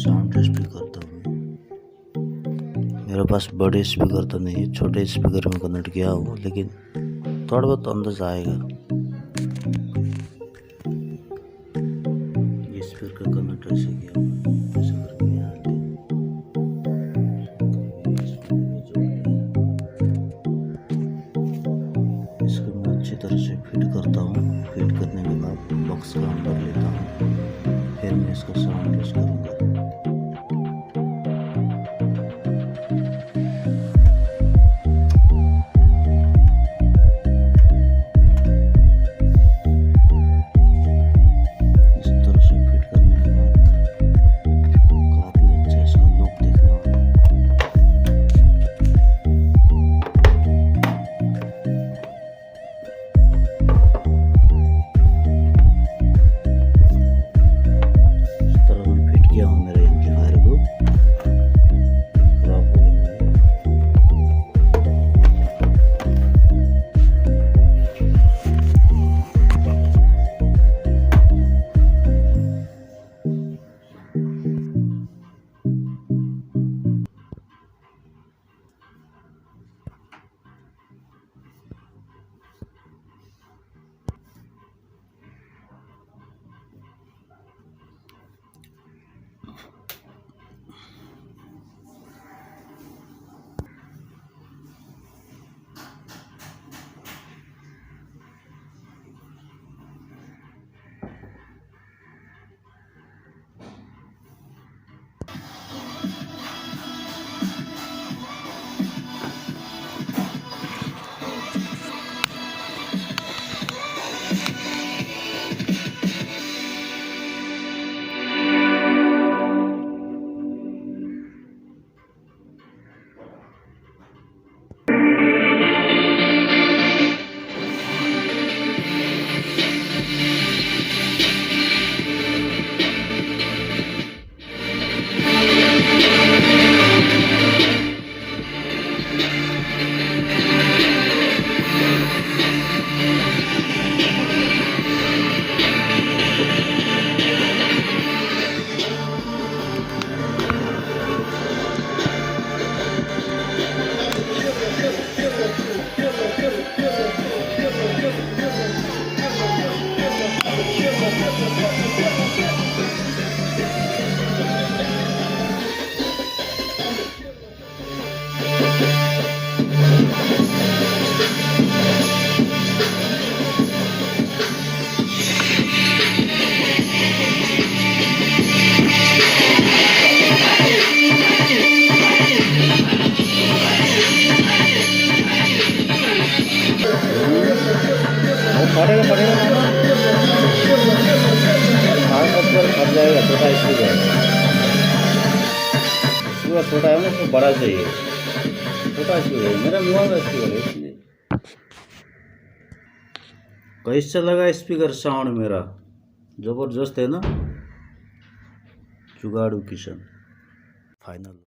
Sound test भी करता हूँ। मेरे पास बड़े स्पीकर तो नहीं है, छोटे स्पीकर में कनेक्ट किया हूँ, लेकिन थोड़ा बहुत अंदाजा आएगा। ये स्पीकर कनेक्ट ऐसे किया हूँ, ऐसे करके यहाँ इसको मैं अच्छी तरह से फिट करता हूँ। फिट करने के बाद बॉक्स का अंदर लेता हूँ, फिर मैं इसका साउंड टेस्ट करूँगा। पड़ेगा फट जाएगा, छोटा इसलिए जाएगा। इसलिए छोटा है ना, इसको बड़ा चाहिए, छोटा इसलिए मेरा मुँह में स्पीकर है इसलिए। कैसे लगा स्पीकर साउंड मेरा? जबरदस्त है ना? जुगाड़ू किशन फाइनल।